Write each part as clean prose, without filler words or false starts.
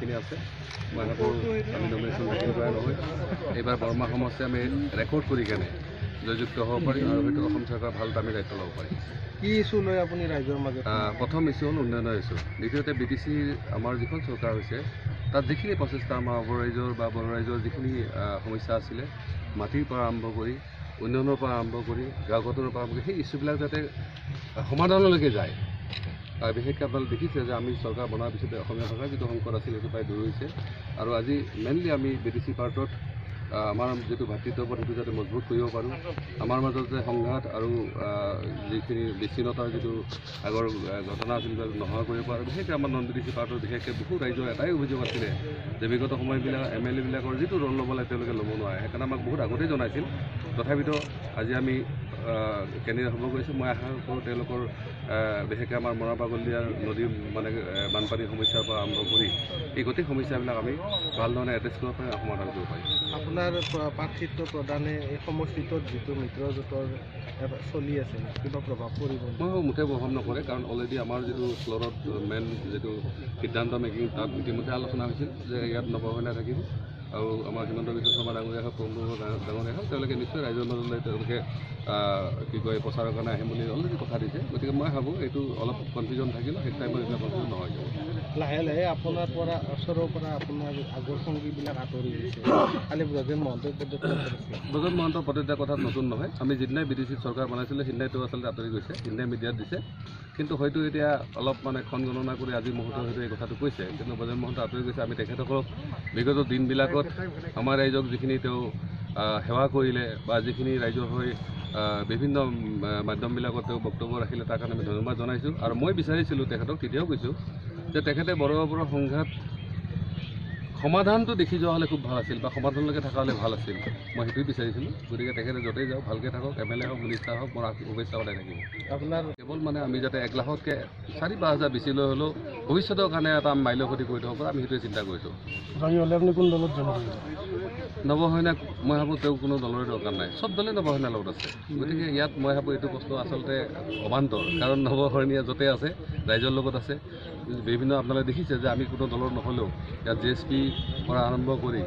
যিখিনি আছে মই ভাবোঁ আমি নমিনেশ্যন দাখিল কৰা নহয়। এইবাৰ বৰমা সমষ্টি আমি ৰেকৰ্ড কৰি কেনে জয়যুক্ত হ'ব পাৰিম আৰু হয়তো অসম চৰকাৰ ভাল আমি দায়িত্ব ল'ব পাৰিম। কি ইছ্যু লৈ আপুনি ৰাইজৰ মাজত? প্ৰথম ইছ্যু হ'ল উন্নয়নৰ ইছ্যু। দ্বিতীয়তে BTCৰ আমাৰ যিখন চৰকাৰ হৈছে তাত যিখিনি প্ৰচেষ্টা আমাৰ অবৰ ৰাইজৰ বা বড়ো ৰাইজৰ যিখিনি সমস্যা আছিলে মাটিৰ পৰা আৰম্ভ কৰি উন্নয়নৰ পৰা আৰম্ভ কৰি গাঁও গঠনৰ পৰা আৰম্ভ কৰি সেই ইছ্যুবিলাক যাতে সমাধানলৈকে যায়। বিশেষকৈ আপোনালোকে দেখিছে যে আমি চৰকাৰ বনোৱাৰ পিছতে অসমীয়া ভাষাৰ যিটো সংকট আছিল সেইটো প্ৰায় দূৰ হৈছে আৰু আজি মেইনলি আমি BTC পাৰ্টত আমাৰ যিটো ভাতৃত্ববোধ সেইটো যাতে মজবুত কৰিব পাৰোঁ। আমাৰ মাজত যে সংঘাত আৰু যিখিনি বিচ্ছিন্নতাৰ যিটো আগৰ ঘটনা আছিল নোহোৱা কৰিব পাৰোঁ। বিশেষকৈ আমাৰ নন BTC পাৰ্টৰ বিশেষকৈ বহু ৰাইজৰ এটাই অভিযোগ আছিলে যে বিগত সময়বিলাক MLA বিলাকৰ যিটো ৰ'ল ল'ব লাগে তেওঁলোকে ল'ব নোৱাৰে। সেইকাৰণে আমাক বহুত আগতেই জনাইছিল। তথাপিতো আজি আমি কেন্দ্ৰীয় হ'ব গৈছোঁ। মই আশা কৰোঁ তেওঁলোকৰ বিশেষকৈ আমাৰ মৰাপাগলীয়া নদী মানে বানপানীৰ সমস্যাৰ পৰা আৰম্ভ কৰি এই গোটেই সমস্যাবিলাক আমি ভাল ধৰণে এড্ৰেছ কৰিব পাৰিম আৰু সমাধান কৰিব পাৰিম। আপোনাৰ প্ৰাৰ্থিত্ব প্ৰদানে এই সমষ্টিটোত যিটো মিত্ৰজোঁটৰ চলি আছে কিবা প্ৰভাৱ পৰিব? মই মুঠে প্ৰভাৱ নকৰে, কাৰণ অলৰেডি আমাৰ যিটো ফ্ল'ৰত মেইন যিটো সিদ্ধান্ত মেকিং তাত ইতিমধ্যে আলোচনা হৈছিল যে ইয়াত নৱসেনা থাকিব আৰু আমাৰ হিমন্ত বিশ্ব শৰ্মা ডাঙৰীয়া হওক প্ৰমোদ ডাঙৰীয়া হওক তেওঁলোকে নিশ্চয় ৰাইজৰ মাজলৈ তেওঁলোকে কি কয় প্ৰচাৰৰ কাৰণে আহিম বুলি অলৰেডি কথা দিছে। গতিকে মই ভাবোঁ এইটো অলপ কনফিউজন থাকিলে সেই টাইমত এইবিলাক কনফিউজন নহয়। লাহে লাহে আপোনাৰ পৰা ওচৰৰ পৰা আপোনাৰ আগৰ সংগীবিলাক আঁতৰি গৈছে। খালি ব্ৰজেন মহন্তৰ পদত্যাগ কৰিছে। ব্ৰজেন মহন্তৰ পদত্যাগ কথা নতুন নহয়। আমি যিদিনাই BTC চৰকাৰ বনাইছিলোঁ সিদিনাইটো আচলতে আঁতৰি গৈছে, সিদিনাই মিডিয়াত দিছে। কিন্তু হয়তো এতিয়া অলপ মানে খন গণনা কৰি আজিৰ মুহূৰ্তত হয়তো এই কথাটো কৈছে, কিন্তু ব্ৰজেন মহন্ত আঁতৰি গৈছে। আমি তেখেতসকলক বিগত দিনবিলাকত আমাৰ ৰাইজক যিখিনি তেওঁ সেৱা কৰিলে বা যিখিনি ৰাইজৰ হৈ বিভিন্ন মাধ্যমবিলাকত তেওঁ বক্তব্য ৰাখিলে তাৰ কাৰণে আমি ধন্যবাদ জনাইছোঁ। আৰু মই বিচাৰিছিলোঁ তেখেতক তেতিয়াও কৈছোঁ যে তেখেতে বড়োবোৰৰ সংঘাত সমাধানটো দেখি যোৱা হ'লে খুব ভাল আছিল বা সমাধানলৈকে থকা হ'লে ভাল আছিল। মই সেইটোৱে বিচাৰিছিলোঁ। গতিকে তেখেতে য'তেই যাওক ভালকৈ থাকক, MLA হওক মিনিষ্টাৰ হওক, মোৰ শুভেচ্ছা সদায় থাকিব। আপোনাৰ কেৱল মানে আমি যাতে 1 লাখতকৈ 4-5 হাজাৰ বেছি লৈ হ'লেও ভৱিষ্যতৰ কাৰণে এটা মাইলখুঁটি কৰি থ'ব পৰা আমি সেইটোৱে চিন্তা কৰিছোঁ। আপুনি কোন দলত জনাব? নৱসেনাক মই ভাবোঁ তেওঁ কোনো দলৰে দৰকাৰ নাই, চব দলে নৱসেনাৰ লগত আছে। গতিকে ইয়াত মই ভাবোঁ এইটো প্ৰশ্ন আচলতে অবান্তৰ, কাৰণ নৱসেনীয়া য'তে আছে ৰাইজৰ লগত আছে। বিভিন্ন আপোনালোকে দেখিছে যে আমি কোনো দলৰ নহ'লেও ইয়াত JSP পৰা আৰম্ভ কৰি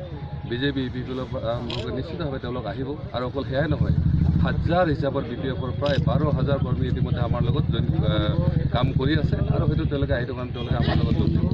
BJP PPLৰ পৰা আৰম্ভ কৰি নিশ্চিতভাৱে তেওঁলোক আহিব। আৰু অকল সেয়াই নহয়, হাজাৰ হিচাপত BPFৰ প্ৰায় 12,000 কৰ্মী ইতিমধ্যে আমাৰ লগত কাম কৰি আছে আৰু হয়তো তেওঁলোকে আহি থকা তেওঁলোকে আমাৰ লগত যোগ দিব।